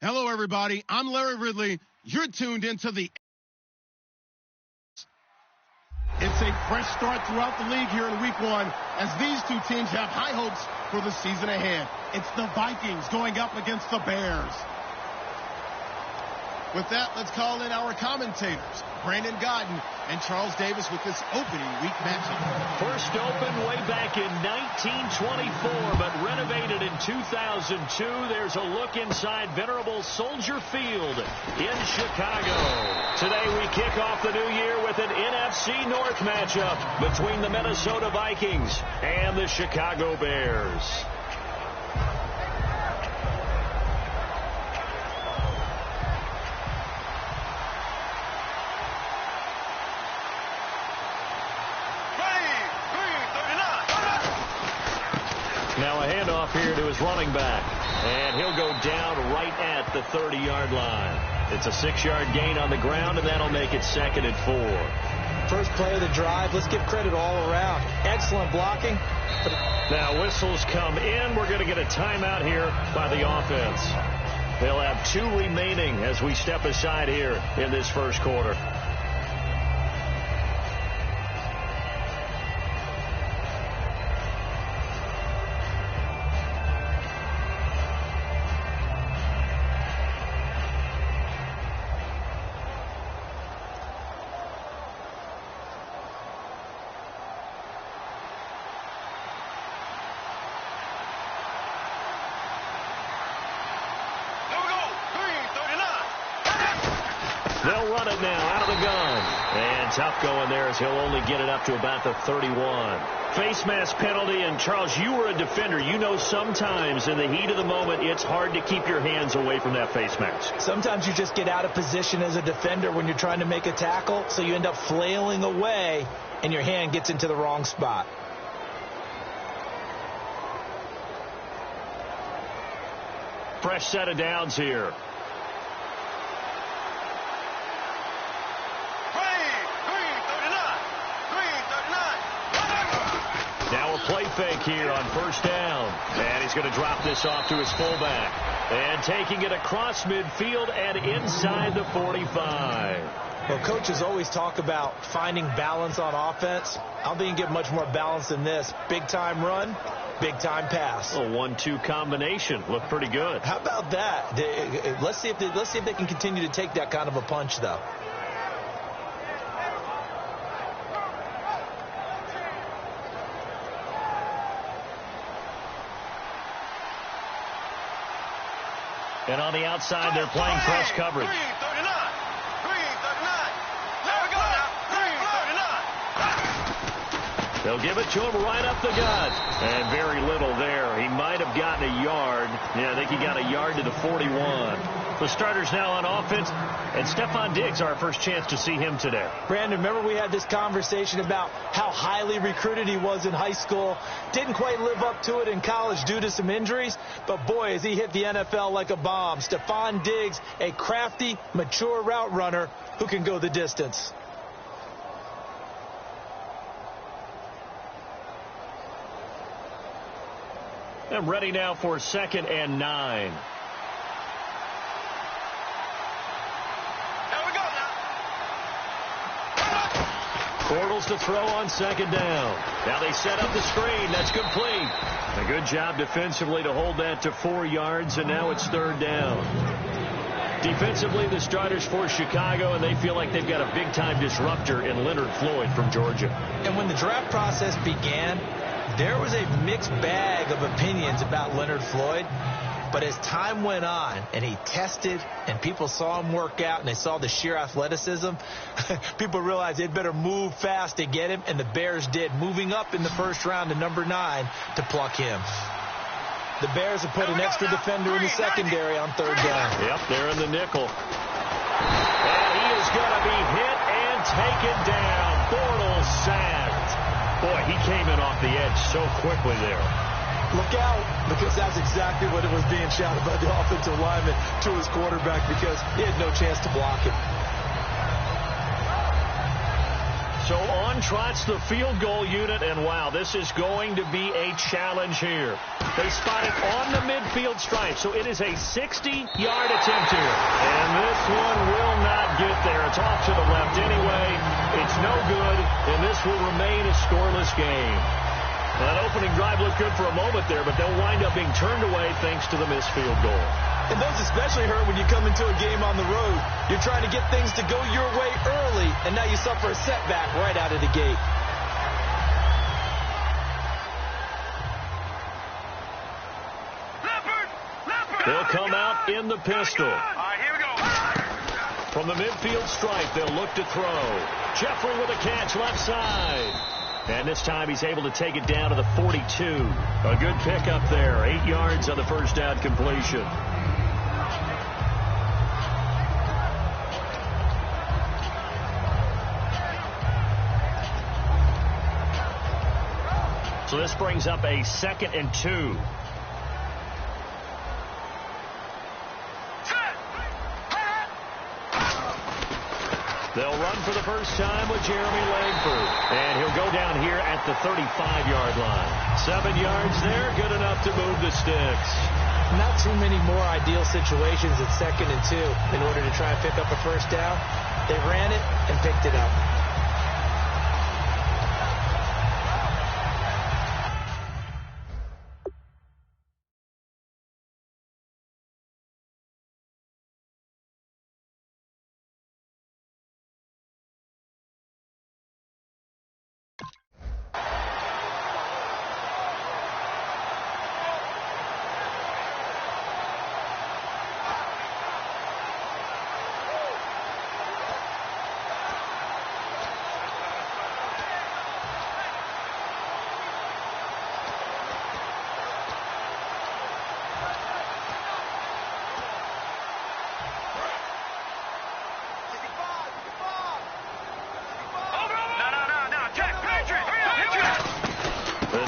Hello, everybody. I'm Larry Ridley. You're tuned into the... It's a fresh start throughout the league here in week one as these two teams have high hopes for the season ahead. It's the Vikings going up against the Bears. With that, let's call in our commentators, Brandon Godden and Charles Davis, with this opening week matchup. First opened way back in 1924, but renovated in 2002. There's a look inside venerable Soldier Field in Chicago. Today we kick off the new year with an NFC North matchup between the Minnesota Vikings and the Chicago Bears. Now a handoff here to his running back, and he'll go down right at the 30-yard line. It's a 6-yard gain on the ground, and that'll make it 2nd and 4. First play of the drive. Let's give credit all around. Excellent blocking. Now whistles come in. We're going to get a timeout here by the offense. They'll have 2 remaining as we step aside here in this first quarter. They'll run it now out of the gun. And tough going there as he'll only get it up to about the 31. Face mask penalty. And, Charles, you were a defender. You know sometimes in the heat of the moment it's hard to keep your hands away from that face mask. Sometimes you just get out of position as a defender when you're trying to make a tackle, so you end up flailing away and your hand gets into the wrong spot. Fresh set of downs here. Now a play fake here on first down. And he's going to drop this off to his fullback. And taking it across midfield and inside the 45. Well, coaches always talk about finding balance on offense. I don't think you can get much more balance than this. Big-time run, big-time pass. A 1-2 combination. Looked pretty good. How about that? Let's see if they can continue to take that kind of a punch, though. And on the outside, they're playing press coverage. They'll give it to him right up the gut. And very little there. He might have gotten a yard. Yeah, I think he got a yard to the 41. The starters now on offense. And Stephon Diggs, our first chance to see him today. Brandon, remember we had this conversation about how highly recruited he was in high school. Didn't quite live up to it in college due to some injuries. But, boy, has he hit the NFL like a bomb. Stephon Diggs, a crafty, mature route runner who can go the distance. And ready now for 2nd and 9. Bortles to throw on 2nd down. Now they set up the screen. That's complete. A good job defensively to hold that to 4 yards, and now it's 3rd down. Defensively, the starters for Chicago, and they feel like they've got a big-time disruptor in Leonard Floyd from Georgia. And when the draft process began, there was a mixed bag of opinions about Leonard Floyd. But as time went on and he tested and people saw him work out and they saw the sheer athleticism, people realized they'd better move fast to get him, and the Bears did, moving up in the first round to number 9 to pluck him. The Bears have put an extra defender in the secondary on 3rd down. Yep, they're in the nickel. And he is going to be hit and taken down. Bortles sacked. Boy, he came in off the edge so quickly there. Look out, because that's exactly what it was being shouted by the offensive lineman to his quarterback, because he had no chance to block it. So on on trots the field goal unit, and wow, this is going to be a challenge here. They spot it on the midfield stripe, so it is a 60-yard attempt here. And this one will not get there. It's off to the left anyway. It's no good, and this will remain a scoreless game. That opening drive looked good for a moment there, but they'll wind up being turned away thanks to the missed field goal. And those especially hurt when you come into a game on the road. You're trying to get things to go your way early, and now you suffer a setback right out of the gate. They'll come out in the pistol. All right, here we go. From the midfield stripe, they'll look to throw. Jeffrey with a catch left side. And this time he's able to take it down to the 42. A good pickup there. 8 yards on the first down completion. So this brings up a 2nd and 2. They'll run for the first time with Jeremy Langford. And he'll go down here at the 35-yard line. 7 yards there, good enough to move the sticks. Not too many more ideal situations at 2nd and 2 in order to try and pick up a first down. They ran it and picked it up.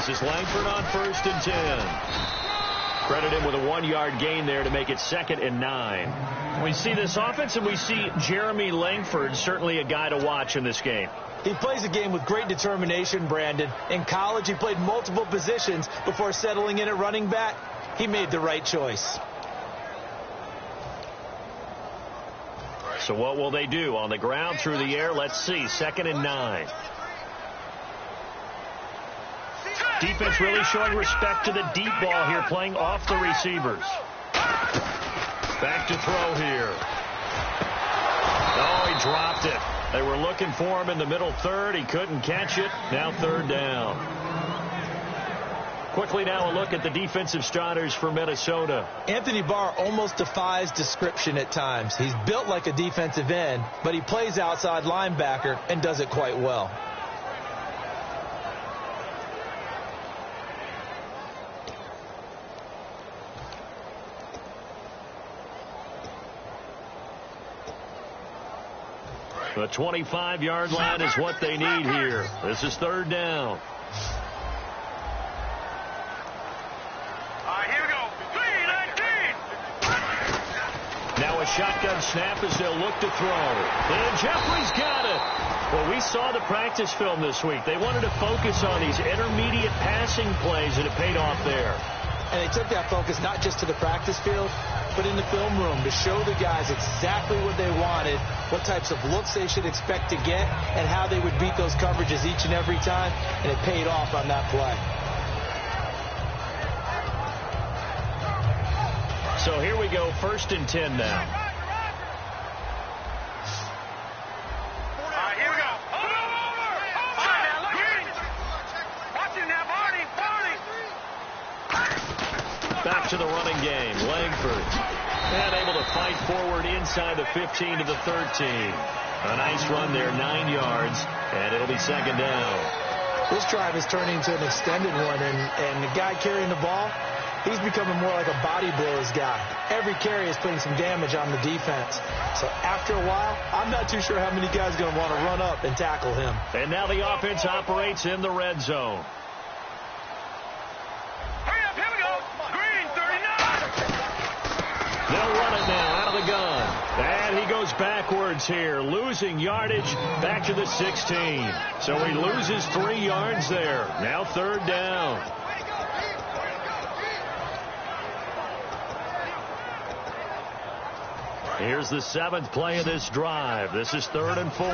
This is Langford on 1st and 10. Credit him with a 1-yard gain there to make it 2nd and 9. We see this offense, and we see Jeremy Langford, certainly a guy to watch in this game. He plays a game with great determination, Brandon. In college, he played multiple positions before settling in at running back. He made the right choice. So what will they do? On the ground, through the air, let's see. 2nd and 9. Defense really showing respect to the deep ball here, playing off the receivers. Back to throw here. Oh, he dropped it. They were looking for him in the middle third. He couldn't catch it. Now 3rd down. Quickly now a look at the defensive starters for Minnesota. Anthony Barr almost defies description at times. He's built like a defensive end, but he plays outside linebacker and does it quite well. The 25-yard line is what they need here. This is 3rd down. All right, here we go. 3-19. Now a shotgun snap as they'll look to throw. And Jeffrey's got it. Well, we saw the practice film this week. They wanted to focus on these intermediate passing plays, and it paid off there. And they took that focus not just to the practice field, but in the film room to show the guys exactly what they wanted, what types of looks they should expect to get, and how they would beat those coverages each and every time, and it paid off on that play. So here we go, 1st and 10 now. Back to the running game. Langford. And able to fight forward inside the 15 to the 13. A nice run there, 9 yards, and it'll be 2nd down. This drive is turning into an extended one, and the guy carrying the ball, he's becoming more like a body blows guy. Every carry is putting some damage on the defense. So after a while, I'm not too sure how many guys are going to want to run up and tackle him. And now the offense operates in the red zone. They'll run it now out of the gun. And he goes backwards here, losing yardage back to the 16. So he loses 3 yards there. Now 3rd down. Here's the 7th play of this drive. This is 3rd and 4.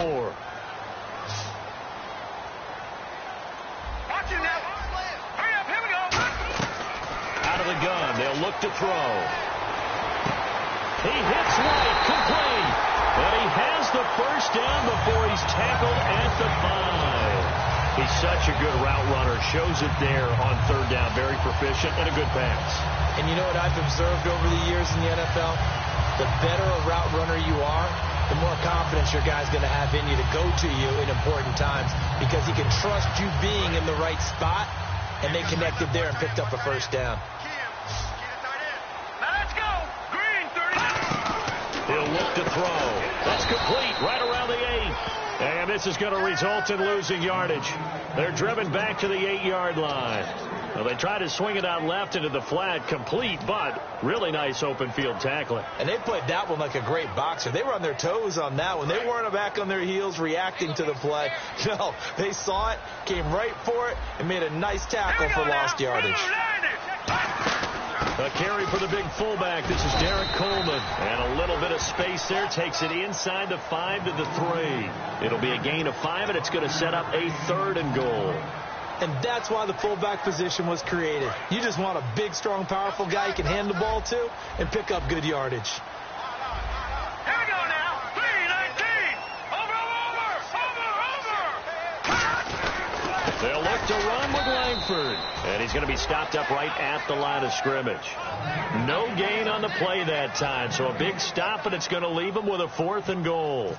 Out of the gun, they'll look to throw. He hits right, complete. And he has the first down before he's tackled at the 5. He's such a good route runner. Shows it there on 3rd down. Very proficient and a good pass. And you know what I've observed over the years in the NFL? The better a route runner you are, the more confidence your guy's going to have in you to go to you in important times, because he can trust you being in the right spot, and they connected there and picked up a first down. He'll look to throw. That's complete right around the 8. And this is going to result in losing yardage. They're driven back to the 8-yard line. Well, they try to swing it out left into the flat, complete, but really nice open field tackling. And they played that one like a great boxer. They were on their toes on that one. They weren't back on their heels reacting to the play. No, they saw it, came right for it, and made a nice tackle for lost yardage. A carry for the big fullback. This is Derek Coleman. And a little bit of space there. Takes it inside the 5 to the 3. It'll be a gain of 5, and it's going to set up a 3rd and goal. And that's why the fullback position was created. You just want a big, strong, powerful guy you can hand the ball to and pick up good yardage. Here we go now. 3-19. Over. They'll look to run with Langford. And he's going to be stopped up right at the line of scrimmage. No gain on the play that time. So a big stop, and it's going to leave him with a 4th and goal.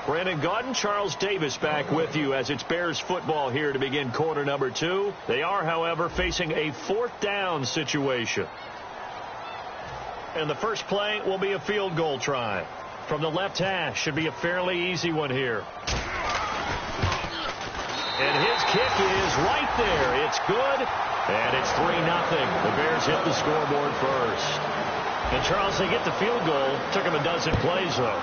Brandon Gaudin, Charles Davis back with you as it's Bears football here to begin quarter number 2. They are, however, facing a 4th down situation. And the first play will be a field goal try. From the left hash, should be a fairly easy one here. And his kick is right there. It's good, and it's 3-0. The Bears hit the scoreboard first. And, Charles, they get the field goal. Took them a dozen plays, though.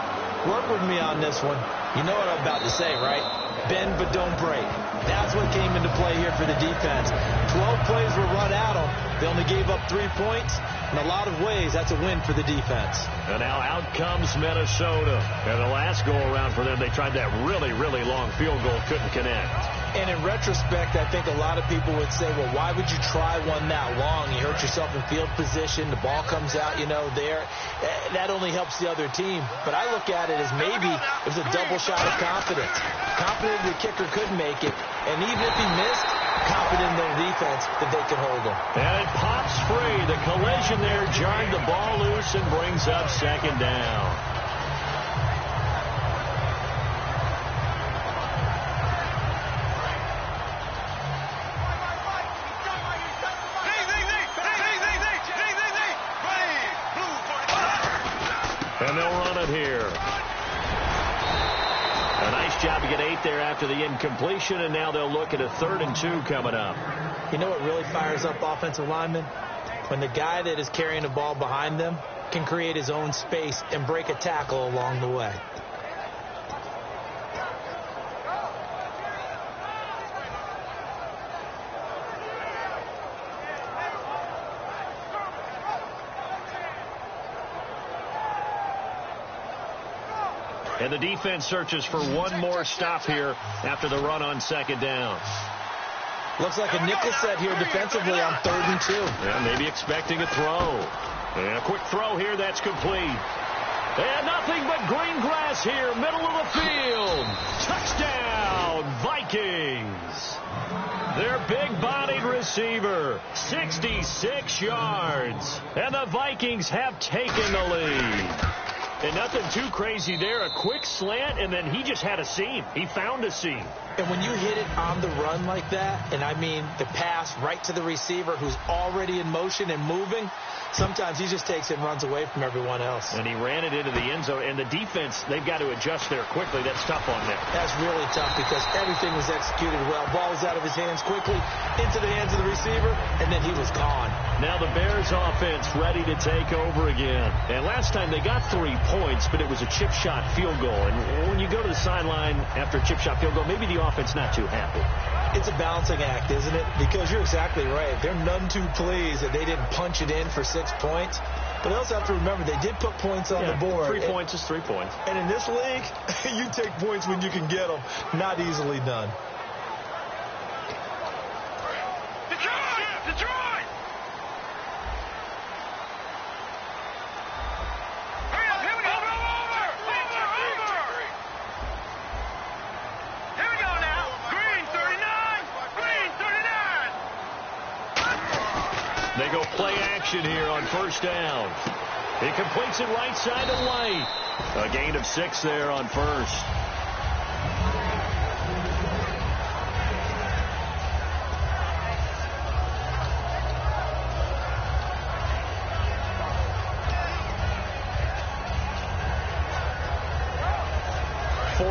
Work with me on this one. You know what I'm about to say, right? Bend but don't break. That's what came into play here for the defense. 12 plays were run at them. They only gave up 3 points. In a lot of ways, that's a win for the defense. And now out comes Minnesota. And the last go-around for them, they tried that really, really long field goal, couldn't connect. And in retrospect, I think a lot of people would say, well, why would you try one that long? You hurt yourself in field position. The ball comes out, there. That only helps the other team. But I look at it as maybe it was a double shot of confidence. Confident the kicker could make it. And even if he missed, confident in their defense that they could hold him. And it pops free. The collision there jarred the ball loose and brings up 2nd down. And they'll run it here. A nice job to get 8 there after the incompletion, and now they'll look at a 3rd and 2 coming up. You know what really fires up offensive linemen? When the guy that is carrying the ball behind them can create his own space and break a tackle along the way. And the defense searches for one more stop here after the run on 2nd down. Looks like a nickel set here defensively on 3rd and 2. Yeah, maybe expecting a throw. And a quick throw here, that's complete. And nothing but green grass here, middle of the field. Touchdown, Vikings. Their big-bodied receiver, 66 yards. And the Vikings have taken the lead. And nothing too crazy there. A quick slant, and then he just had a seam. He found a seam. And when you hit it on the run like that, and I mean the pass right to the receiver who's already in motion and moving, sometimes he just takes it and runs away from everyone else. And he ran it into the end zone. And the defense, they've got to adjust there quickly. That's tough on them. That's really tough because everything was executed well. Ball was out of his hands quickly, into the hands of the receiver, and then he was gone. Now the Bears offense ready to take over again. And last time they got 3 points, but it was a chip shot field goal. And when you go to the sideline after a chip shot field goal, maybe the offense not too happy. It's a balancing act, isn't it? Because you're exactly right. They're none too pleased that they didn't punch it in for 6 points. But they also have to remember they did put points on the board. 3 points is 3 points. And in this league, you take points when you can get them. Not easily done. Detroit! Hurry up, here we go. Over! Here we go now. Green 39. They go play action here on first down. He completes it right side to White. A gain of 6 there on first.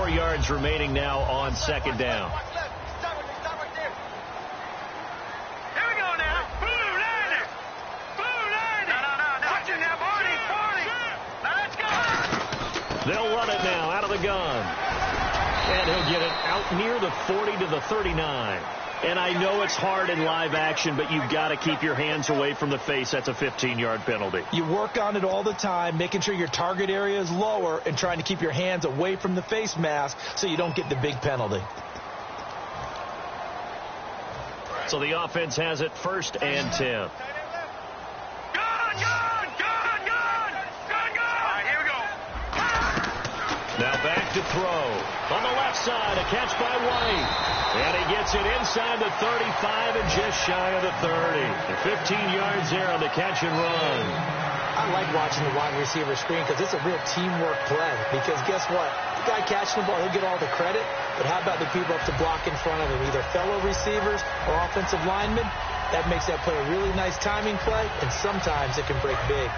Yards remaining now on second down. Here we go now. Blue Liner. No. Touching that 40. Now let's go. They'll run it now out of the gun. And he'll get it out near the 40 to the 39. And I know it's hard in live action, but you've got to keep your hands away from the face. That's a 15-yard penalty. You work on it all the time, making sure your target area is lower and trying to keep your hands away from the face mask so you don't get the big penalty. So the offense has it first and 10. Gun. All right, here we go. Now back to throw. On the left side, a catch by White. And he gets it inside the 35 and just shy of the 30. 15 yards there on the catch and run. I like watching the wide receiver screen because it's a real teamwork play. Because guess what? The guy catching the ball, he'll get all the credit. But how about the people up to block in front of him, either fellow receivers or offensive linemen? That makes that play a really nice timing play, and sometimes it can break big.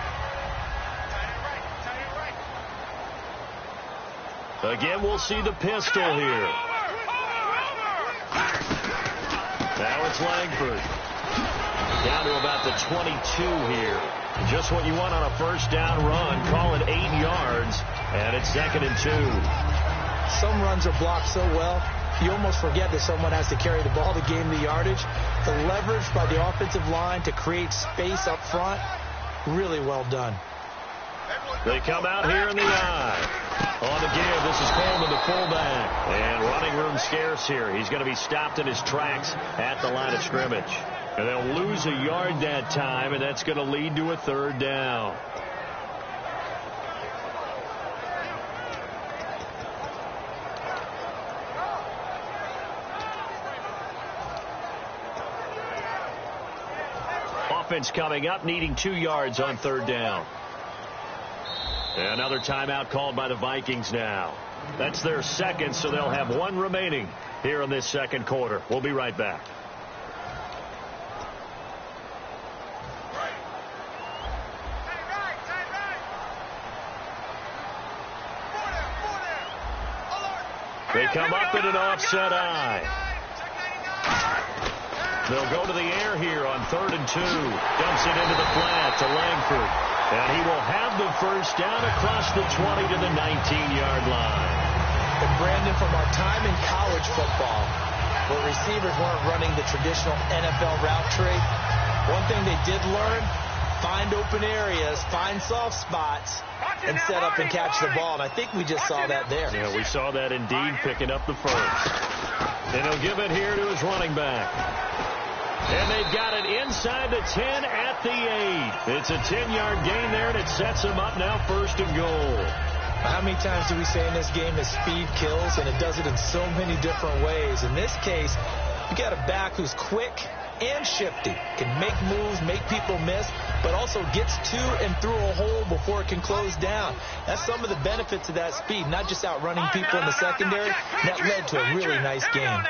Again, we'll see the pistol here. Now it's Langford. Down to about the 22 here. Just what you want on a first down run. Call it 8 yards. And it's 2nd and 2. Some runs are blocked so well, you almost forget that someone has to carry the ball to gain the yardage. The leverage by the offensive line to create space up front, really well done. They come out here in the eye. On the give, this is Coleman, the fullback. And running room scarce here. He's going to be stopped in his tracks at the line of scrimmage. And they'll lose a yard that time, and that's going to lead to a 3rd down. Offense coming up, needing 2 yards on 3rd down. Another timeout called by the Vikings now. That's their second, so they'll have 1 remaining here in this 2nd quarter. We'll be right back. They come up in an offset eye. They'll go to the air here on 3rd and 2. Dumps it into the flat to Langford. And he will have the first down across the 20 to the 19-yard line. And Brandon, from our time in college football, where receivers weren't running the traditional NFL route tree, one thing they did learn, find open areas, find soft spots, and set up and catch the ball. And I think we just saw that there. Yeah, we saw that indeed, picking up the first. And he'll give it here to his running back. And they've got it inside the 10 at the 8. It's a 10-yard gain there, and it sets them up now 1st and goal. How many times do we say in this game that speed kills, and it does it in so many different ways? In this case, you got a back who's quick and shifty, can make moves, make people miss, but also gets to and through a hole before it can close down. That's some of the benefits of that speed, not just outrunning people in the secondary. That led to a really nice game.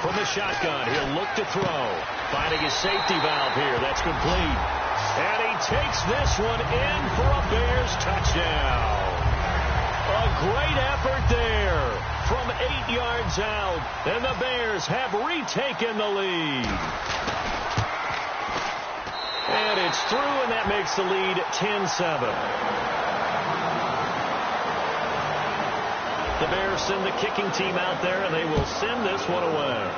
From the shotgun, he'll look to throw. Finding his safety valve here. That's complete. And he takes this one in for a Bears touchdown. A great effort there from 8 yards out. And the Bears have retaken the lead. And it's through, and that makes the lead 10-7. The Bears send the kicking team out there, and they will send this one away.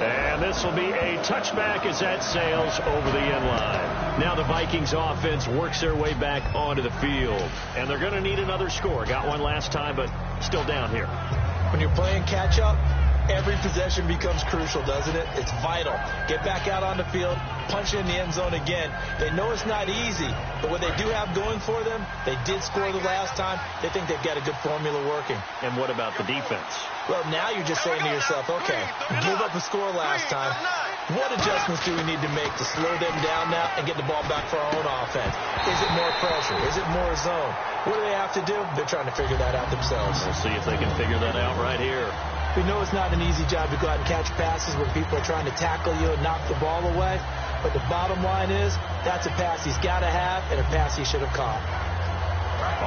And this will be a touchback as that sails over the end line. Now the Vikings offense works their way back onto the field. And they're going to need another score. Got one last time, but still down here. When you're playing catch-up, every possession becomes crucial, doesn't it? It's vital. Get back out on the field, punch in the end zone again. They know it's not easy, but what they do have going for them, they did score the last time. They think they've got a good formula working. And what about the defense? Well, now you're just saying to yourself, okay, we gave up a score last time. What adjustments do we need to make to slow them down now and get the ball back for our own offense? Is it more pressure? Is it more zone? What do they have to do? They're trying to figure that out themselves. We'll see if they can figure that out right here. We know it's not an easy job to go out and catch passes where people are trying to tackle you and knock the ball away. But the bottom line is, that's a pass he's got to have and a pass he should have caught.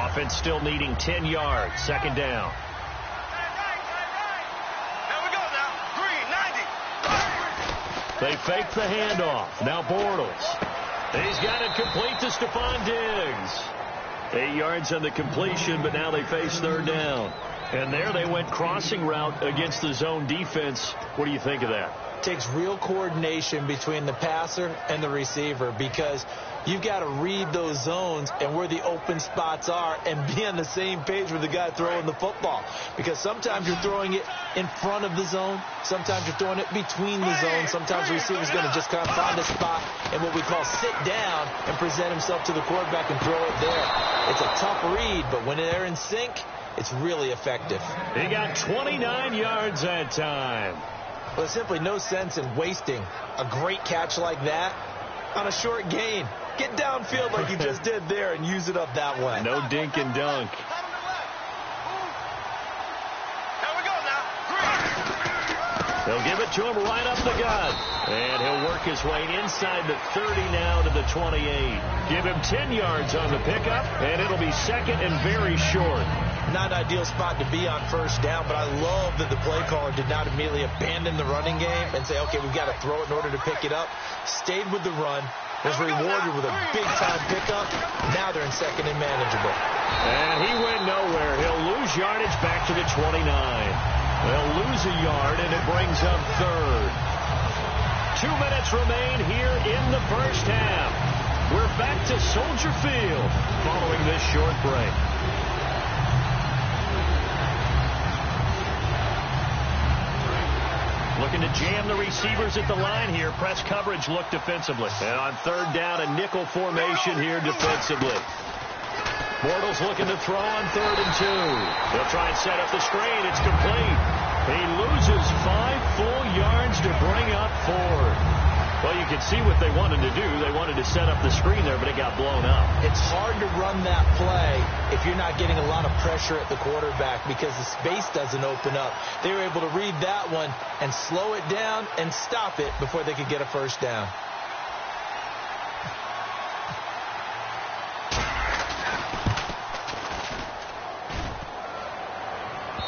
Offense still needing 10 yards. Second down. They fake the handoff. Now Bortles. He's got it complete to Stephon Diggs. 8 yards on the completion, but now they face third down. And there they went crossing route against the zone defense. What do you think of that? It takes real coordination between the passer and the receiver because you've got to read those zones and where the open spots are and be on the same page with the guy throwing the football. Because sometimes you're throwing it in front of the zone. Sometimes you're throwing it between the zones. Sometimes the receiver's going to just kind of find a spot and what we call sit down and present himself to the quarterback and throw it there. It's a tough read, but when they're in sync, it's really effective. He got 29 yards that time. Well, there's simply no sense in wasting a great catch like that on a short gain. Get downfield like you just did there and use it up that way. No dink and dunk. They'll give it to him right up the gut. And he'll work his way inside the 30 now to the 28. Give him 10 yards on the pickup, and it'll be second and very short. Not an ideal spot to be on first down, but I love that the play caller did not immediately abandon the running game and say, okay, we've got to throw it in order to pick it up. Stayed with the run, was rewarded with a big-time pickup. Now they're in second and manageable. And he went nowhere. He'll lose yardage back to the 29. They'll lose a yard, and it brings up third. 2 minutes remain here in the first half. We're back to Soldier Field following this short break. Looking to jam the receivers at the line here. Press coverage look defensively. And on third down, a nickel formation here defensively. Bortles looking to throw on 3rd and 2. They'll try and set up the screen. It's complete. He loses 5 full yards to bring up 4. Well, you can see what they wanted to do. They wanted to set up the screen there, but it got blown up. It's hard to run that play if you're not getting a lot of pressure at the quarterback because the space doesn't open up. They were able to read that one and slow it down and stop it before they could get a first down.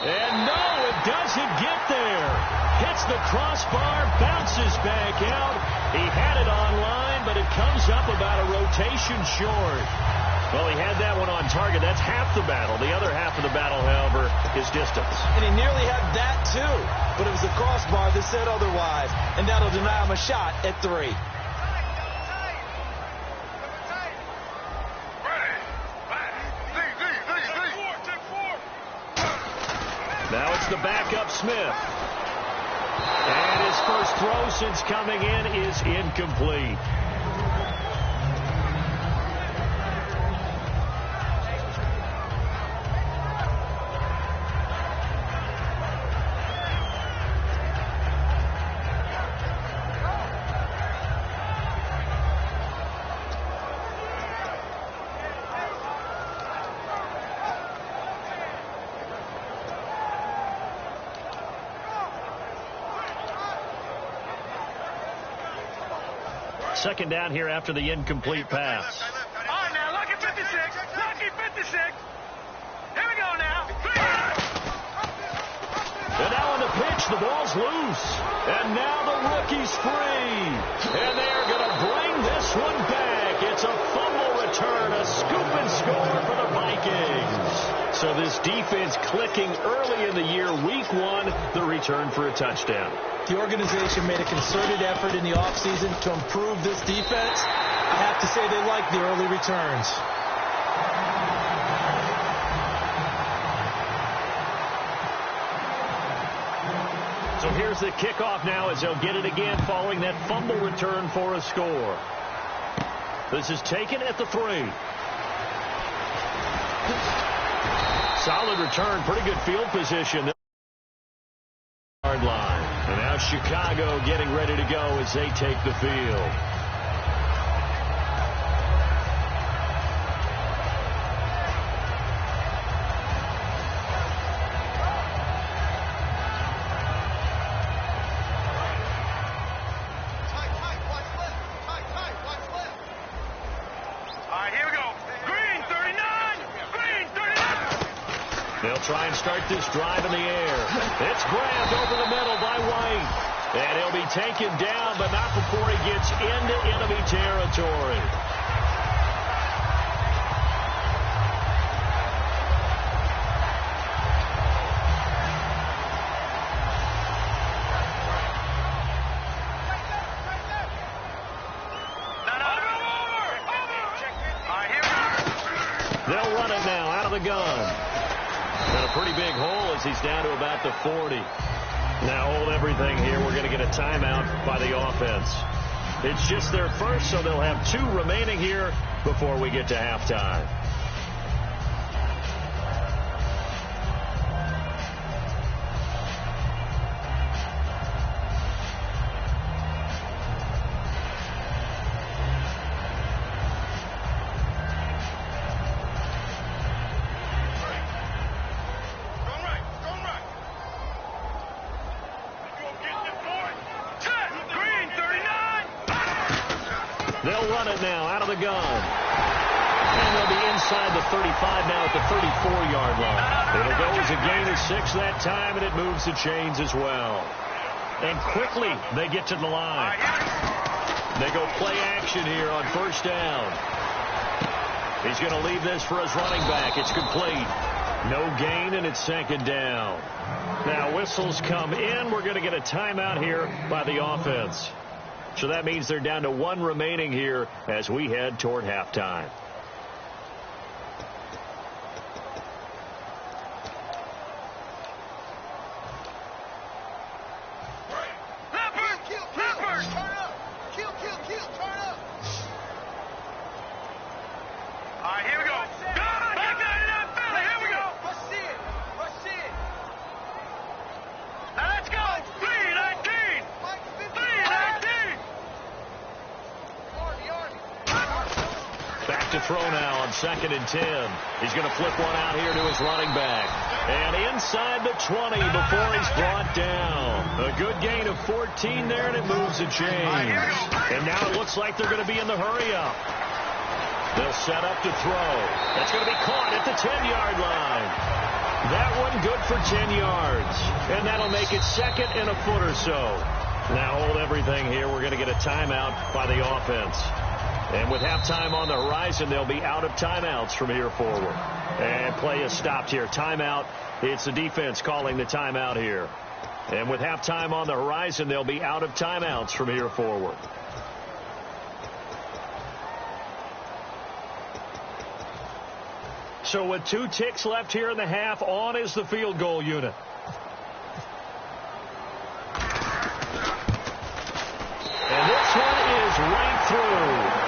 And no, it doesn't get there. Hits the crossbar, bounces back out. He had it online, but it comes up about a rotation short. Well, he had that one on target. That's half the battle. The other half of the battle, however, is distance. And he nearly had that, too. But it was the crossbar that said otherwise. And that'll deny him a shot at 3. Now it's the backup Smith. And his first throw since coming in is incomplete. second down here after the incomplete pass. All right, now, lucky 56. Lucky 56. Here we go now. And now on the pitch, the ball's loose. And now the rookie's free. And they're going to bring this one back. It's a fumble return, a scoop and score for the Vikings. So this defense clicking early in the year, week one, the return for a touchdown. The organization made a concerted effort in the offseason to improve this defense. I have to say they like the early returns. So here's the kickoff now as they'll get it again following that fumble return for a score. This is taken at the 3. Solid return, pretty good field position. Hard line. And now Chicago getting ready to go as they take the field. They'll try and start this drive in the air. It's grabbed over the middle by White. And he'll be taken down, but not before he gets into enemy territory. They'll run it now out of the gun. And a pretty big hole as he's down to about the 40. Now hold everything here. We're going to get a timeout by the offense. It's just their first, so they'll have 2 remaining here before we get to halftime. They'll run it now out of the gun. And they'll be inside the 35 now at the 34-yard line. It'll go as a gain of 6 that time, and it moves the chains as well. And quickly they get to the line. They go play action here on first down. He's going to leave this for his running back. It's complete. No gain, and it's second down. Now whistles come in. We're going to get a timeout here by the offense. So that means they're down to 1 remaining here as we head toward halftime. All right, here we go. Here we go. Now let's go. 3-19. 3-19. Back to throw now on 2nd and 10. He's going to flip one out here to his running back. And inside the 20 before he's brought down. A good gain of 14 there, and it moves the chains. And now it looks like they're going to be in the hurry-up. They'll set up to throw. That's going to be caught at the 10-yard line. That one good for 10 yards. And that'll make it second and a foot or so. Now hold everything here. We're going to get a timeout by the offense. And with halftime on the horizon, they'll be out of timeouts from here forward. And play is stopped here. Timeout. It's the defense calling the timeout here. And with halftime on the horizon, they'll be out of timeouts from here forward. So with 2 ticks left here in the half, on is the field goal unit. And this one is right through.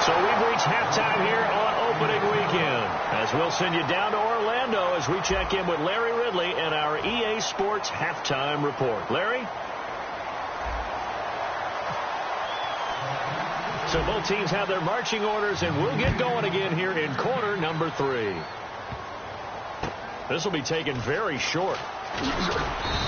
So we've reached halftime here on opening weekend. As we'll send you down to Orlando as we check in with Larry Ridley and our EA Sports Halftime Report. Larry? So both teams have their marching orders, and we'll get going again here in quarter number 3. This will be taken very short.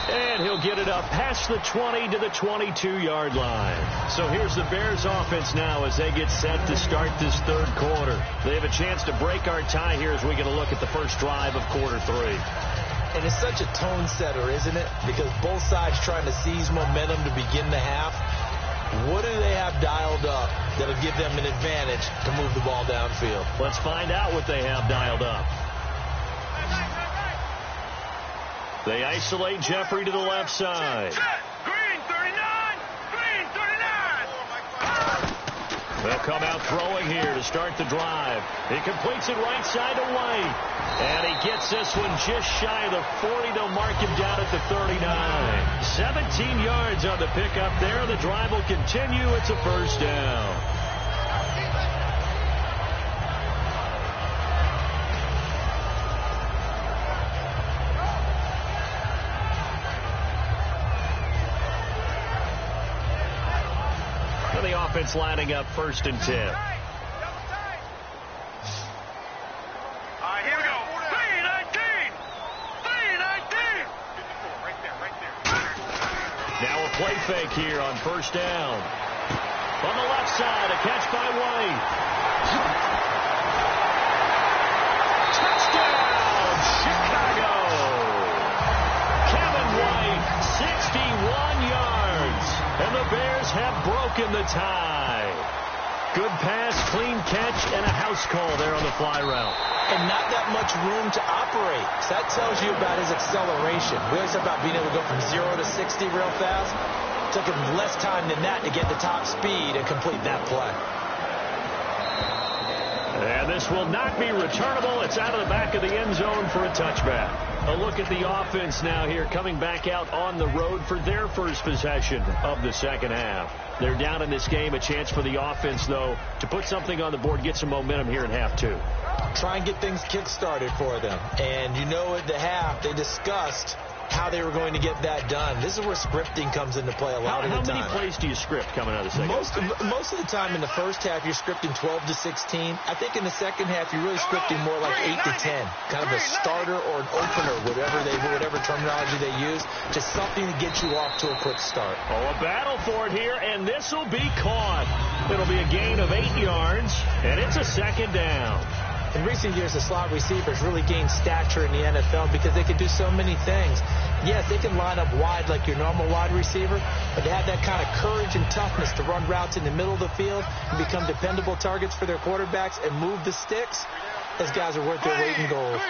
And he'll get it up past the 20 to the 22-yard line. So here's the Bears offense now as they get set to start this third quarter. They have a chance to break our tie here as we get a look at the first drive of quarter three. And it's such a tone setter, isn't it? Because both sides trying to seize momentum to begin the half. What do they have dialed up that'll give them an advantage to move the ball downfield? Let's find out what they have dialed up. They isolate Jeffrey to the left side. Green 39! Green 39! They'll come out throwing here to start the drive. He completes it right side to White. And he gets this one just shy of the 40. They'll mark him down at the 39. 17 yards on the pickup there. The drive will continue. It's a first down. The offense lining up 1st and 10. All right, here we go. 3-19! 3-19! Now a play fake here on 1st down. On the left side, a catch by White. Touchdown, Chicago! Kevin White, 61 yards. And the Bears have broken the tie. Good pass, clean catch, and a house call there on the fly route. And not that much room to operate. So that tells you about his acceleration. We always talk about being able to go from 0 to 60 real fast. It took him less time than that to get the top speed and complete that play. And this will not be returnable. It's out of the back of the end zone for a touchback. A look at the offense now here, coming back out on the road for their first possession of the second half. They're down in this game. A chance for the offense, though, to put something on the board, get some momentum here in half two. Try and get things kick-started for them. And you know at the half, they discussed how they were going to get that done. This is where scripting comes into play a lot of the time. How many plays do you script coming out of the second? Most of the time in the first half, you're scripting 12 to 16. I think in the second half, you're really scripting more like 8 to 10. Kind of a starter or an opener, whatever terminology they use. Just something to get you off to a quick start. Oh, a battle for it here, and this will be caught. It'll be a gain of 8 yards, and it's a second down. In recent years, the slot receivers really gained stature in the NFL because they can do so many things. Yes, they can line up wide like your normal wide receiver, but they have that kind of courage and toughness to run routes in the middle of the field and become dependable targets for their quarterbacks and move the sticks. Those guys are worth their weight in gold.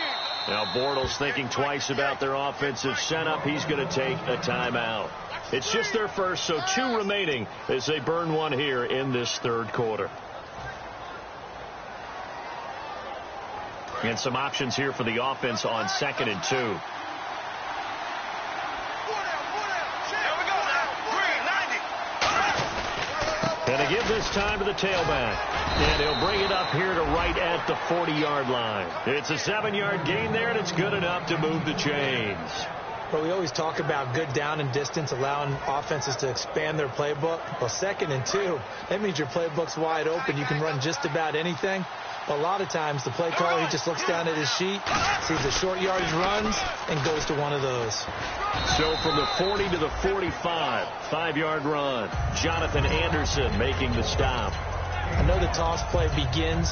Now Bortles thinking twice about their offensive setup. He's going to take a timeout. It's just their first, so 2 remaining as they burn one here in this third quarter. And some options here for the offense on 2nd and 2. And they give this time to the tailback. And he'll bring it up here to right at the 40-yard line. It's a 7-yard gain there, and it's good enough to move the chains. But we always talk about good down and distance, allowing offenses to expand their playbook. Well, 2nd and 2, that means your playbook's wide open. You can run just about anything. A lot of times, the play caller, he just looks down at his sheet, sees the short yardage runs, and goes to one of those. So from the 40 to the 45, 5-yard run. Jonathan Anderson making the stop. I know the toss play begins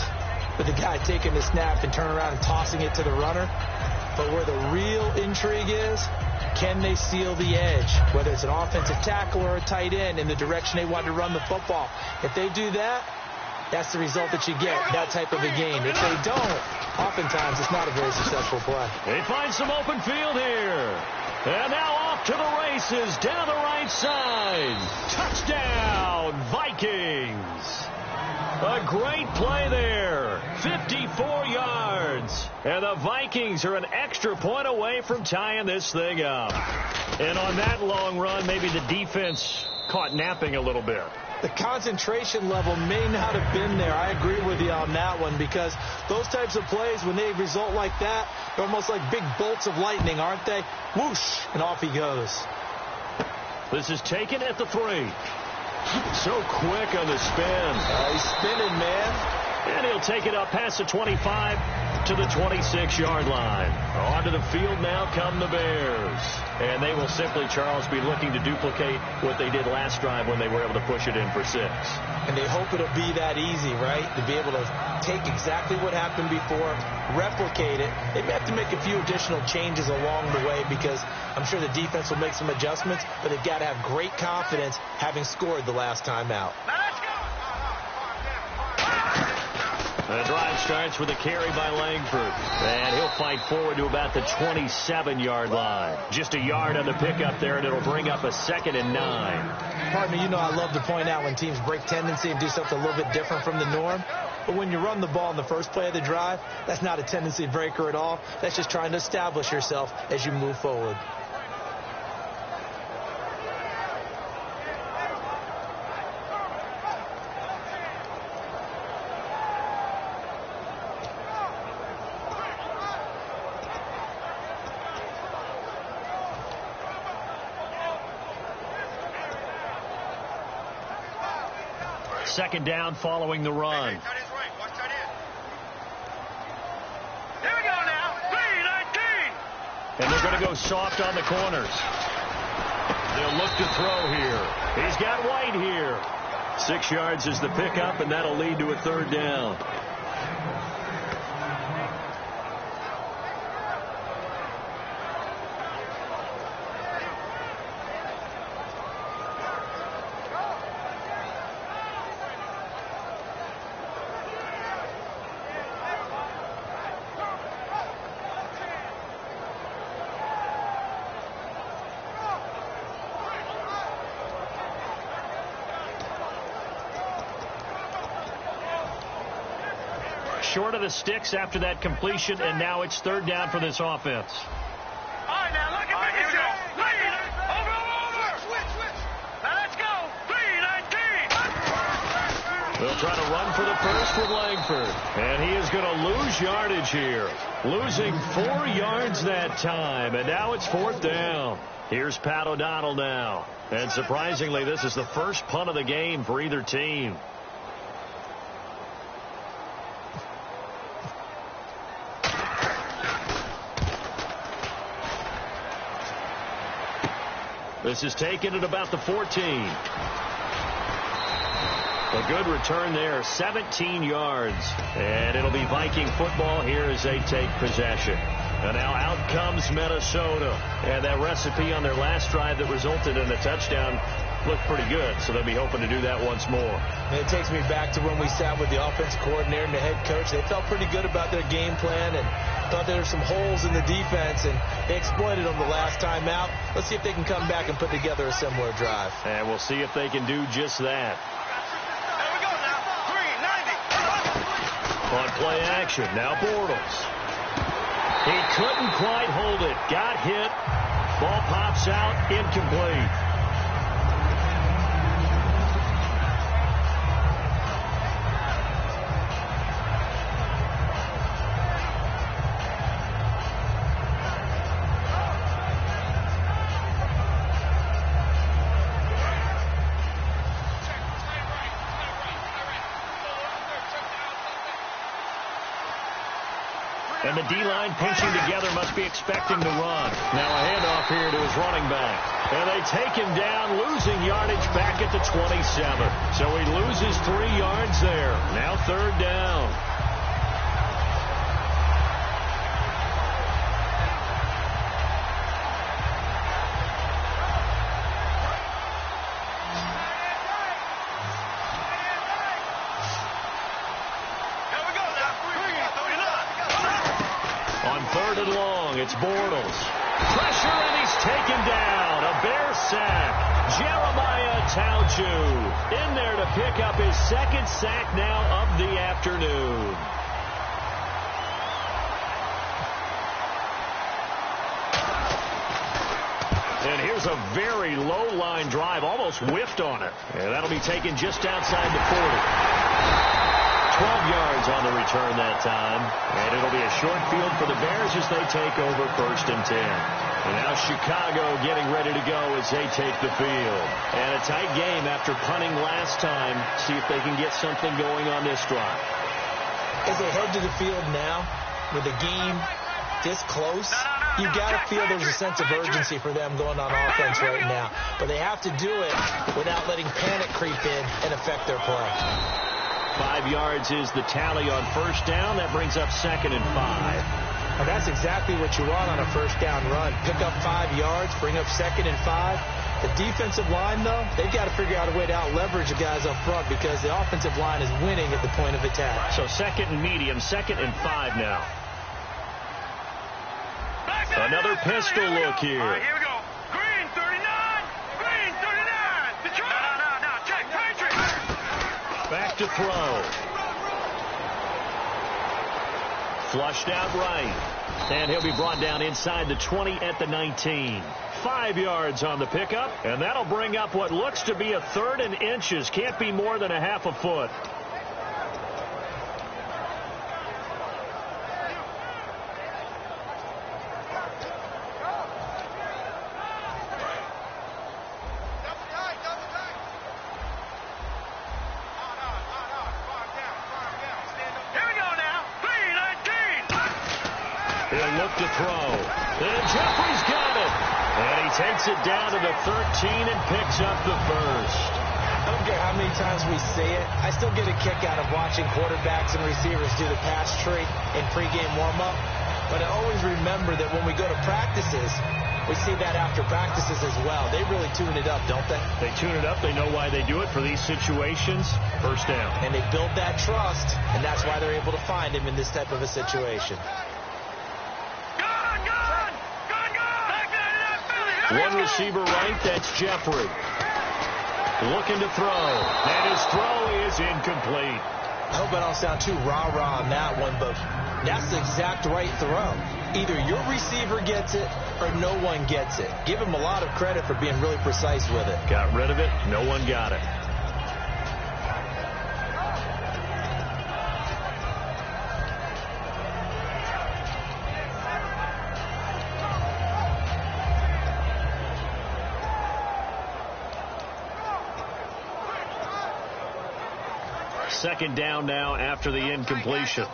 with the guy taking the snap and turning around and tossing it to the runner. But where the real intrigue is, can they seal the edge? Whether it's an offensive tackle or a tight end in the direction they want to run the football. If they do that, that's the result that you get, that type of a game. If they don't, oftentimes it's not a very successful play. They find some open field here. And now off to the races down the right side. Touchdown, Vikings. A great play there. 54 yards. And the Vikings are an extra point away from tying this thing up. And on that long run, maybe the defense caught napping a little bit. The concentration level may not have been there. I agree with you on that one because those types of plays, when they result like that, they're almost like big bolts of lightning, aren't they? Whoosh, and off he goes. This is taken at the 3. So quick on the spin. He's spinning, man. And he'll take it up past the 25 to the 26-yard line. Onto the field now come the Bears. And they will simply, Charles, be looking to duplicate what they did last drive when they were able to push it in for 6. And they hope it'll be that easy, right? To be able to take exactly what happened before, replicate it. They may have to make a few additional changes along the way because I'm sure the defense will make some adjustments, but they've got to have great confidence having scored the last time out. The drive starts with a carry by Langford. And he'll fight forward to about the 27-yard line. Just a yard on the pickup there, and it'll bring up a 2nd and 9. Partner, you know I love to point out when teams break tendency and do something a little bit different from the norm. But when you run the ball in the first play of the drive, that's not a tendency breaker at all. That's just trying to establish yourself as you move forward. Second down following the run. Here we go now. 3-19. And they're going to go soft on the corners. They'll look to throw here. He's got White here. 6 yards is the pickup, and that'll lead to a 3rd down. Short of the sticks after that completion, and now it's 3rd down for this offense. All right, now look at me. Here we go. Over. Switch. Now let's go. 3-19. They'll try to run for the first with Langford. And he is going to lose yardage here. Losing 4 yards that time, and now it's 4th down. Here's Pat O'Donnell now. And surprisingly, this is the first punt of the game for either team. This is taken at about the 14. A good return there, 17 yards. And it'll be Viking football here as they take possession. And now out comes Minnesota. And that recipe on their last drive that resulted in a touchdown looked pretty good. So they'll be hoping to do that once more. And it takes me back to when we sat with the offensive coordinator and the head coach. They felt pretty good about their game plan and thought there were some holes in the defense, and they exploited them the last time out. Let's see if they can come back and put together a similar drive. And we'll see if they can do just that. There we go now. 3-90. On play action, now Bortles. He couldn't quite hold it. Got hit. Ball pops out, incomplete. And the D-line pinching together must be expecting to run. Now a handoff here to his running back. And they take him down, losing yardage back at the 27. So he loses 3 yards there. Now 3rd down. It's Bortles. Pressure, and he's taken down. A Bear sack. Jeremiah Tauju in there to pick up his 2nd sack now of the afternoon. And here's a very low line drive, almost whiffed on it. And that'll be taken just outside the 40. 12 yards on the return that time. And it'll be a short field for the Bears as they take over 1st and 10. And now Chicago getting ready to go as they take the field. And a tight game after punting last time. See if they can get something going on this drive. As they head to the field now, with the game this close, you got to feel there's a sense of urgency for them going on offense right now. But they have to do it without letting panic creep in and affect their play. 5 yards is the tally on first down. That brings up 2nd and 5. And that's exactly what you want on a first down run. Pick up 5 yards, bring up 2nd and 5. The defensive line, though, they've got to figure out a way to out-leverage the guys up front because the offensive line is winning at the point of attack. So 2nd and medium, 2nd and 5 now. Another pistol look here. All right, here we go. Green 39. Green 39. Detroit. No. Check. Patriot. Back to throw. Flushed out right. And he'll be brought down inside the 20 at the 19. 5 yards on the pickup. And that'll bring up what looks to be a 3rd and inches. Can't be more than a half a foot. To throw. And Jeffrey's got it. And he takes it down to the 13 and picks up the first. I don't care how many times we say it. I still get a kick out of watching quarterbacks and receivers do the pass tree in pregame warm-up. But I always remember that when we go to practices, we see that after practices as well. They really tune it up, don't they? They tune it up. They know why they do it for these situations. First down. And they build that trust, and that's why they're able to find him in this type of a situation. One receiver right, that's Jeffrey. Looking to throw. And his throw is incomplete. I hope I don't sound too rah-rah on that one, but that's the exact right throw. Either your receiver gets it or no one gets it. Give him a lot of credit for being really precise with it. Got rid of it. No one got it. Second down now after the incompletion.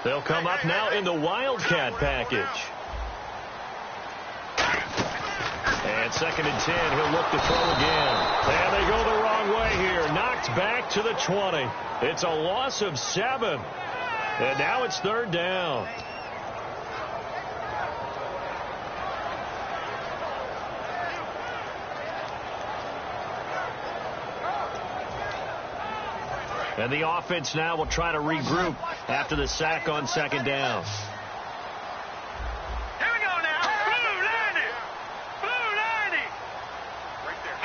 They'll come up now in the Wildcat package. And 2nd and 10. He'll look to throw again. And they go the wrong way here. Knocked back to the 20. It's a loss of 7. And now it's 3rd down. And the offense now will try to regroup after the sack on 2nd down. Here we go now. Blue 90. Blue 90. Right there.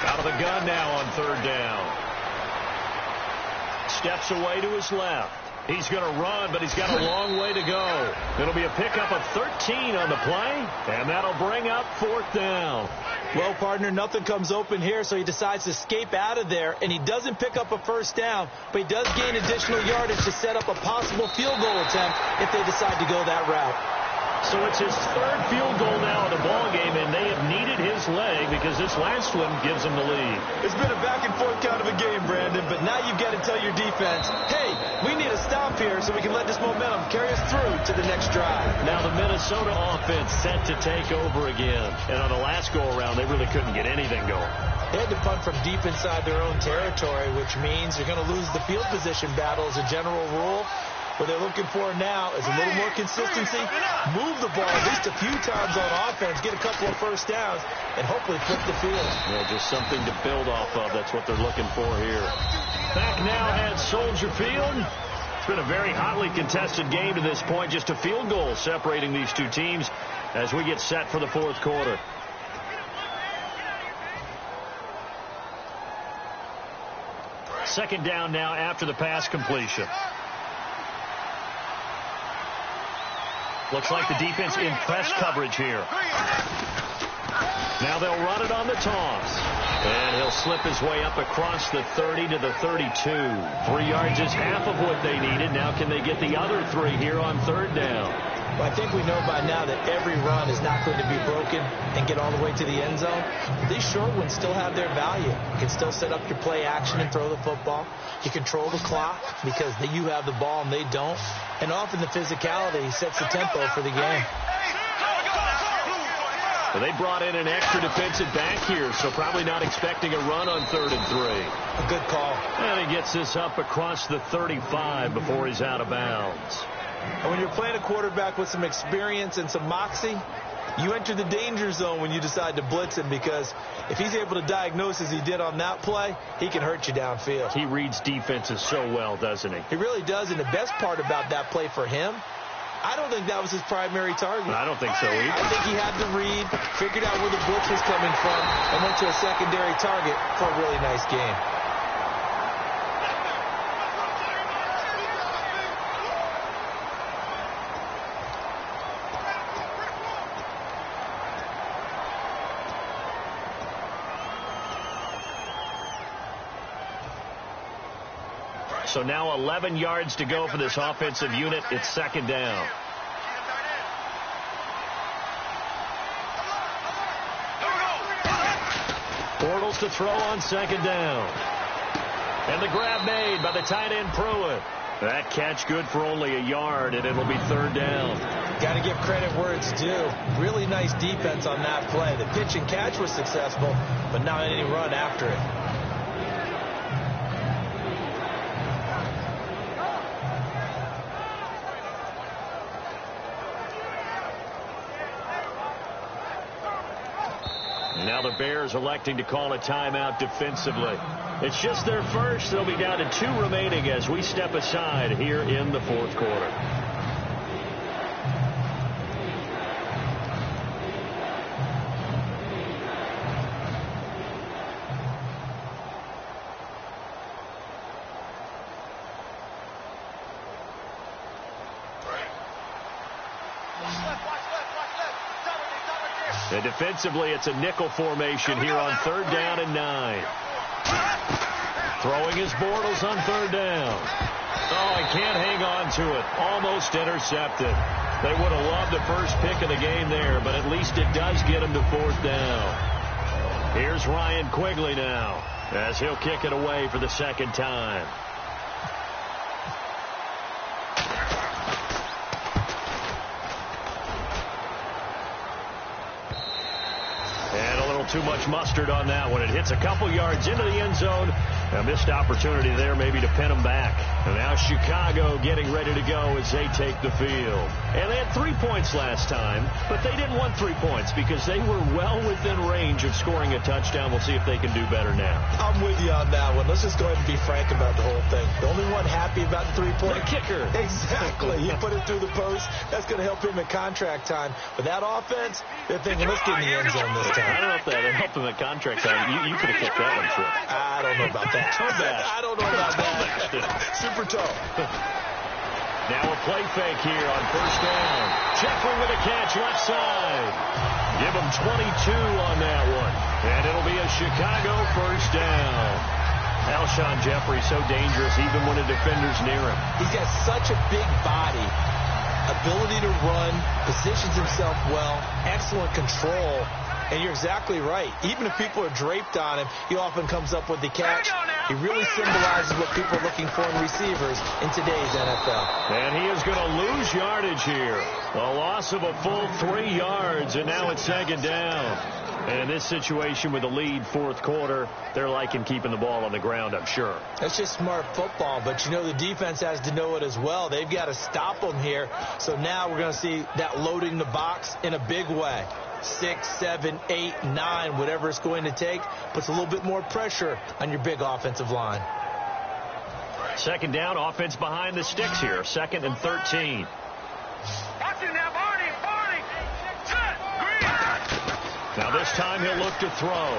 Out of the gun now on 3rd down. Steps away to his left. He's going to run, but he's got a long way to go. It'll be a pickup of 13 on the play, and that'll bring up 4th down. Well, partner, nothing comes open here, so he decides to escape out of there, and he doesn't pick up a first down, but he does gain additional yardage to set up a possible field goal attempt if they decide to go that route. So it's his 3rd field goal now in the ball game, and they have needed his leg because this last one gives them the lead. It's been a back-and-forth kind of a game, Brandon, but now you've got to tell your defense, hey, we need a stop here so we can let this momentum carry us through to the next drive. Now the Minnesota offense set to take over again. And on the last go-around, they really couldn't get anything going. They had to punt from deep inside their own territory, which means you're going to lose the field position battle as a general rule. What they're looking for now is a little more consistency, move the ball at least a few times on offense, get a couple of first downs, and hopefully flip the field. Yeah, just something to build off of. That's what they're looking for here. Back now at Soldier Field. It's been a very hotly contested game to this point. Just a field goal separating these two teams as we get set for the 4th quarter. Second down now after the pass completion. Looks like the defense in press coverage here. Now they'll run it on the toss. And he'll slip his way up across the 30 to the 32. 3 yards is half of what they needed. Now can they get the other 3 here on 3rd down? Well, I think we know by now that every run is not going to be broken and get all the way to the end zone. These short ones still have their value. You can still set up your play action and throw the football. You control the clock because you have the ball and they don't. And often the physicality sets the tempo for the game. Well, they brought in an extra defensive back here, so probably not expecting a run on 3rd and 3. A good call. And he gets this up across the 35 before he's out of bounds. And when you're playing a quarterback with some experience and some moxie, you enter the danger zone when you decide to blitz him, because if he's able to diagnose as he did on that play, he can hurt you downfield. He reads defenses so well, doesn't he? He really does, and the best part about that play for him, I don't think that was his primary target. I don't think so either. I think he had to read, figured out where the blitz was coming from, and went to a secondary target for a really nice game. So now 11 yards to go for this offensive unit. It's 2nd down. Bortles to throw on 2nd down. And the grab made by the tight end Pruitt. That catch good for only a yard, and it'll be 3rd down. Got to give credit where it's due. Really nice defense on that play. The pitch and catch was successful, but not any run after it. Now the Bears electing to call a timeout defensively. It's just their first. They'll be down to 2 remaining as we step aside here in the 4th quarter. And defensively, it's a nickel formation here on 3rd down and 9. Throwing his Bortles on 3rd down. Oh, he can't hang on to it. Almost intercepted. They would have loved the first pick of the game there, but at least it does get him to 4th down. Here's Ryan Quigley now, as he'll kick it away for the 2nd time. Too much mustard on that one. It hits a couple yards into the end zone. A missed opportunity there maybe to pin them back. And now Chicago getting ready to go as they take the field. And they had 3 points last time, but they didn't want 3 points because they were well within range of scoring a touchdown. We'll see if they can do better now. I'm with you on that one. Let's just go ahead and be frank about the whole thing. The only one happy about the 3-point. The kicker. Exactly. He put it through the post. That's going to help him at contract time. But that offense, they're thinking, let's get in the end zone this time. I don't know if that helped him at contract time. You could have kicked that one short. I don't know about that. I don't know about that. Super tough. Now a play fake here on 1st down. Jeffrey with a catch left side. Give him 22 on that one. And it'll be a Chicago 1st down. Alshon Jeffrey so dangerous even when a defender's near him. He's got such a big body. Ability to run. Positions himself well. Excellent control. And you're exactly right. Even if people are draped on him, he often comes up with the catch. He really symbolizes what people are looking for in receivers in today's NFL. And he is going to lose yardage here. A loss of a full 3 yards, and now it's 2nd down. And in this situation with the lead 4th quarter, they're liking keeping the ball on the ground, I'm sure. That's just smart football, but you know the defense has to know it as well. They've got to stop them here. So now we're going to see that loading the box in a big way. 6, 7, 8, 9, whatever it's going to take, puts a little bit more pressure on your big offensive line. 2nd down, offense behind the sticks here. 2nd and 13. Now this time he'll look to throw.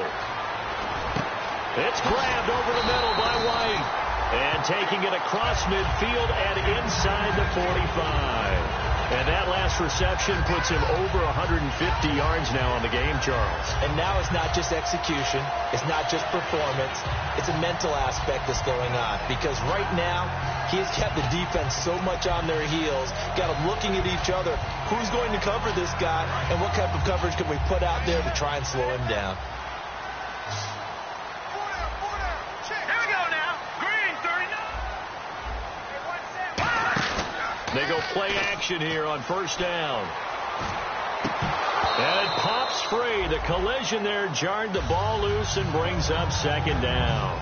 It's grabbed over the middle by White. And taking it across midfield and inside the 45. And that last reception puts him over 150 yards now on the game, Charles. And now it's not just execution. It's not just performance. It's a mental aspect that's going on. Because right now, he's kept the defense so much on their heels, got them looking at each other. Who's going to cover this guy, and what type of coverage can we put out there to try and slow him down? Here we go now. Green, 39. They go play action here on first down. And it pops free. The collision there jarred the ball loose and brings up second down.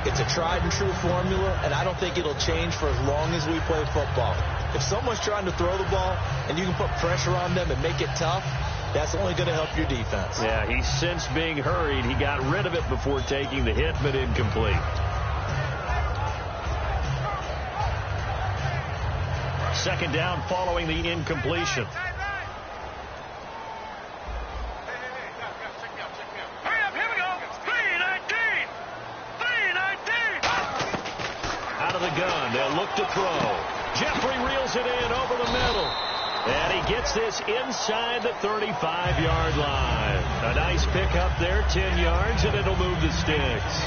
It's a tried and true formula, and I don't think it'll change for as long as we play football. If someone's trying to throw the ball and you can put pressure on them and make it tough, that's only going to help your defense. Yeah, he's since being hurried. He got rid of it before taking the hit, but incomplete. Second down following the incompletion. Hurry up, here we go. 319. 319. Out of the gun, they'll look to throw. Jeffrey reels it in over the middle. And he gets this inside the 35-yard line. A nice pickup there, 10 yards, and it'll move the sticks.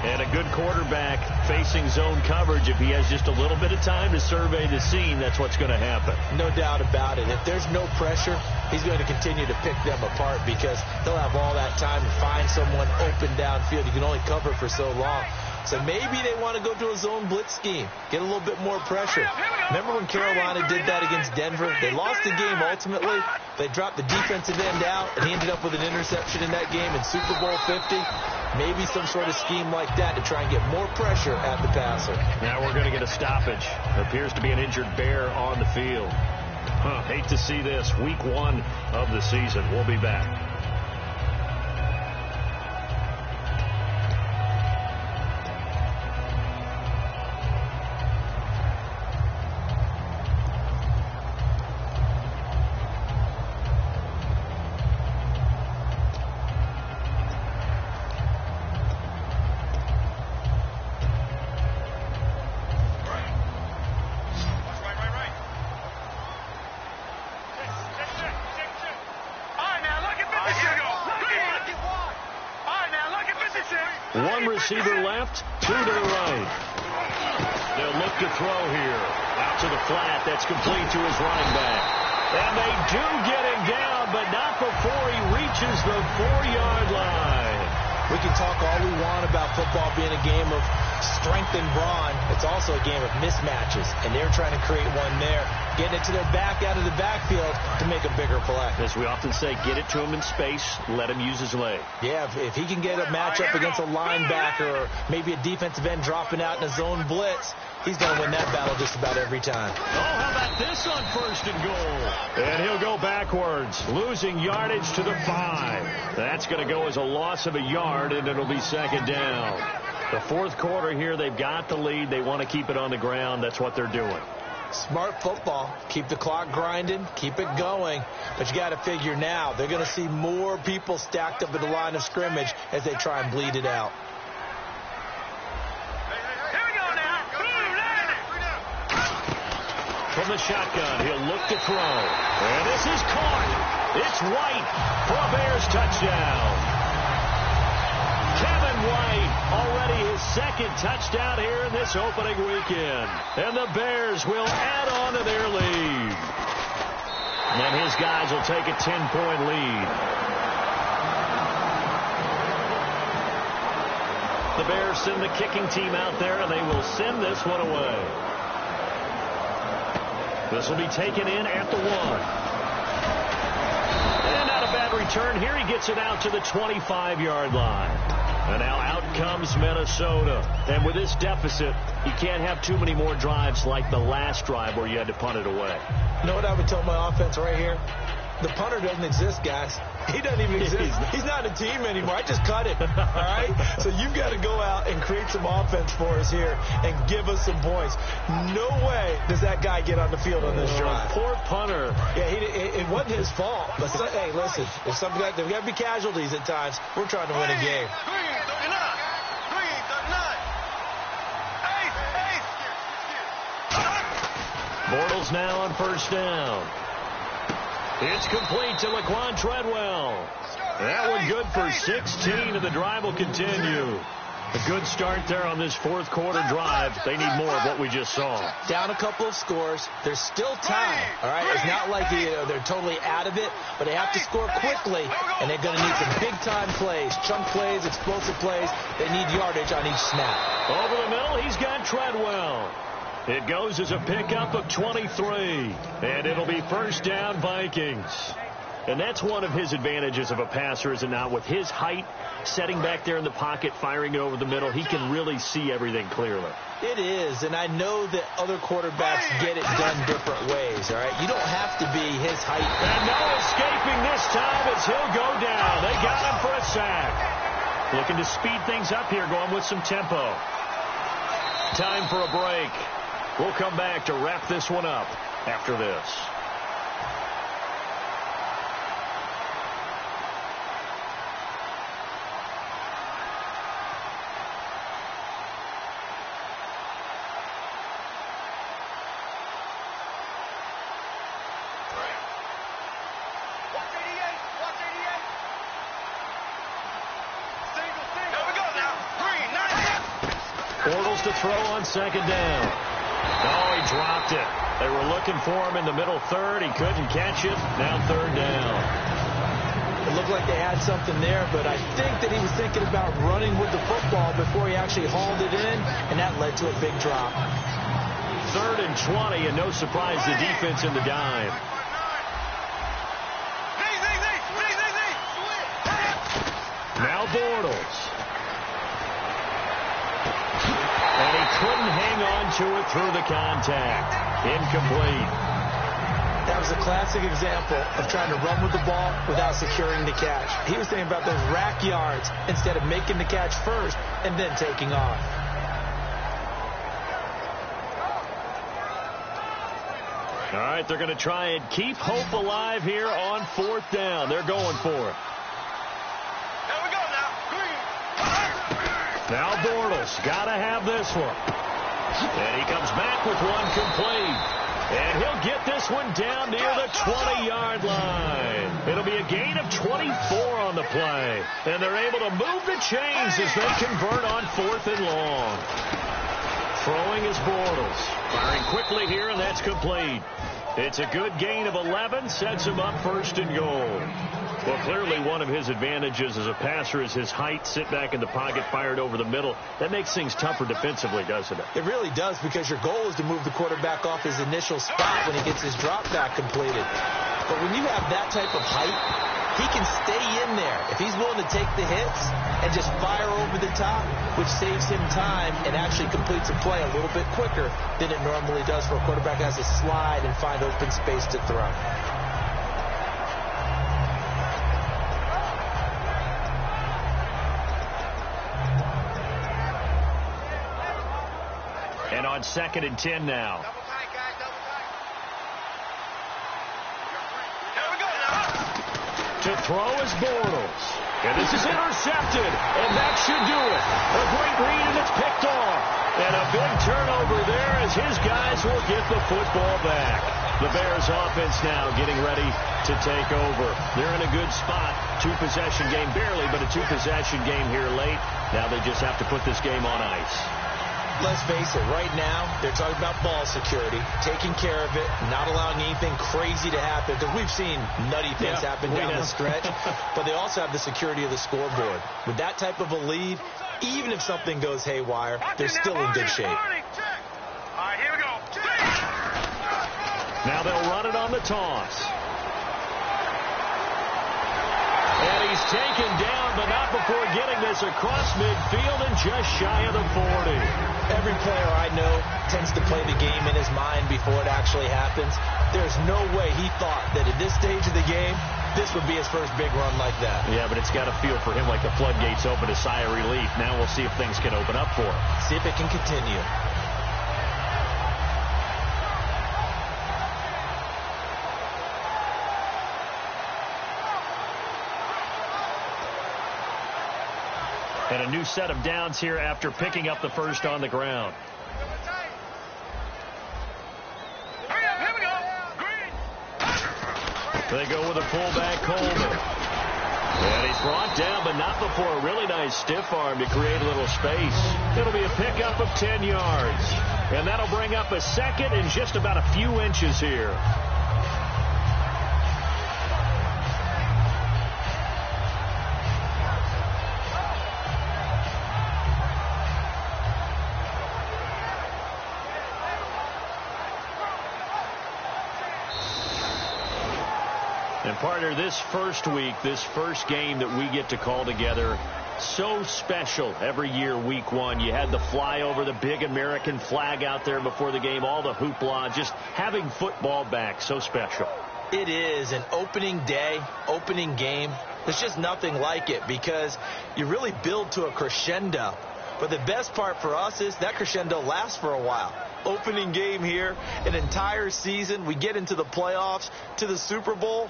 And a good quarterback facing zone coverage. If he has just a little bit of time to survey the scene, that's what's going to happen. No doubt about it. If there's no pressure, he's going to continue to pick them apart because they'll have all that time to find someone open downfield. You can only cover for so long. So maybe they want to go to a zone blitz scheme, get a little bit more pressure. Remember when Carolina did that against Denver? They lost the game ultimately. They dropped the defensive end out, and he ended up with an interception in that game in Super Bowl 50. Maybe some sort of scheme like that to try and get more pressure at the passer. Now we're going to get a stoppage. There appears to be an injured Bear on the field. Hate to see this. Week 1 of the season. We'll be back. One receiver left, 2 to the right. They'll look to throw here. Out to the flat. That's complete to his running back. And they do get him down, but not before he reaches the 4-yard line. We can talk all we want about football being a game of strength and brawn. It's also a game of mismatches, and they're trying to create one there, getting it to their back out of the backfield to make a bigger play. As we often say, get it to him in space, let him use his leg. Yeah, if he can get a matchup against a linebacker or maybe a defensive end dropping out in a zone blitz, he's going to win that battle just about every time. Oh, how about this on first and goal? And he'll go backwards, losing yardage to the 5. That's going to go as a loss of a yard, and it'll be second down. The fourth quarter here, they've got the lead. They want to keep it on the ground. That's what they're doing. Smart football. Keep the clock grinding. Keep it going. But you got to figure now, they're going to see more people stacked up at the line of scrimmage as they try and bleed it out. Here we go now. From the shotgun, he'll look to throw. And this is caught. It's White for a Bears touchdown. Kevin White, already his second touchdown here in this opening weekend. And the Bears will add on to their lead. And his guys will take a 10-point lead. The Bears send the kicking team out there, and they will send this one away. This will be taken in at the 1. And not a bad return here. He gets it out to the 25-yard line. And now out comes Minnesota. And with this deficit, you can't have too many more drives like the last drive where you had to punt it away. You know what I would tell my offense right here? The punter doesn't exist, guys. He doesn't even exist. He's not a team anymore. I just cut it. All right? So you've got to go out and create some offense for us here and give us some points. No way does that guy get on the field on this drive. Poor punter. Yeah, it wasn't his fault. But hey, listen, there's got to be casualties at times. We're trying to win a game. Bortles Bengals now on first down. It's complete to Laquan Treadwell. That one good for 16, and the drive will continue. A good start there on this fourth quarter drive. They need more of what we just saw. Down a couple of scores. There's still time. All right, it's not like they're totally out of it, but they have to score quickly, and they're going to need some big-time plays, chunk plays, explosive plays. They need yardage on each snap. Over the middle, he's got Treadwell. It goes as a pickup of 23, and it'll be first down Vikings. And that's one of his advantages of a passer, is it not? With his height, setting back there in the pocket, firing it over the middle, he can really see everything clearly. It is, and I know that other quarterbacks get it done different ways, all right? You don't have to be his height. And no escaping this time as he'll go down. They got him for a sack. Looking to speed things up here, going with some tempo. Time for a break. We'll come back to wrap this one up after this. To throw on second down. Oh, he dropped it. They were looking for him in the middle third. He couldn't catch it. Now third down. It looked like they had something there, but I think that he was thinking about running with the football before he actually hauled it in, and that led to a big drop. 3rd and 20, and no surprise, the defense in the dime. Now Bortles. And he couldn't hang on to it through the contact. Incomplete. That was a classic example of trying to run with the ball without securing the catch. He was thinking about those rack yards instead of making the catch first and then taking off. All right, they're going to try and keep hope alive here on 4th down. They're going for it. Now Bortles, got to have this one. And he comes back with one complete. And he'll get this one down near the 20-yard line. It'll be a gain of 24 on the play. And they're able to move the chains as they convert on 4th and long. Throwing is Bortles. Firing quickly here, and that's complete. It's a good gain of 11, sets him up 1st and goal. Well, clearly one of his advantages as a passer is his height. Sit back in the pocket, fired over the middle. That makes things tougher defensively, doesn't it? It really does, because your goal is to move the quarterback off his initial spot when he gets his drop back completed. But when you have that type of height, he can stay in there if he's willing to take the hits and just fire over the top, which saves him time and actually completes a play a little bit quicker than it normally does for a quarterback who has to slide and find open space to throw. And on 2nd and 10 now. To throw is Bortles. And this is intercepted. And that should do it. A great read, and it's picked off. And a big turnover there as his guys will get the football back. The Bears offense now getting ready to take over. They're in a good spot. 2-possession game, barely, but a 2-possession game here late. Now they just have to put this game on ice. Let's face it, right now, they're talking about ball security, taking care of it, not allowing anything crazy to happen, because we've seen nutty things happen down the stretch, but they also have the security of the scoreboard. With that type of a lead, even if something goes haywire, they're still in good shape. All right, here we go. Now they'll run it on the toss. And he's taken down, but not before getting this across midfield and just shy of the 40. Every player I know tends to play the game in his mind before it actually happens. There's no way he thought that at this stage of the game, this would be his first big run like that. Yeah, but it's got to feel for him like the floodgates open, a sigh of relief. Now we'll see if things can open up for him. See if it can continue. And a new set of downs here after picking up the first on the ground. Hurry up, here we They go with a fullback, Coleman. And he's brought down, but not before a really nice stiff arm to create a little space. It'll be a pickup of 10 yards. And that'll bring up a second and just about a few inches here. And partner, this first week, this first game that we get to call together, so special every year, week one. You had the flyover, the big American flag out there before the game, all the hoopla, just having football back, so special. It is an opening day, opening game. There's just nothing like it because you really build to a crescendo. But the best part for us is that crescendo lasts for a while. Opening game here, an entire season. We get into the playoffs, to the Super Bowl.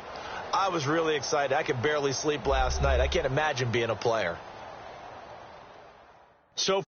I was really excited. I could barely sleep last night. I can't imagine being a player. So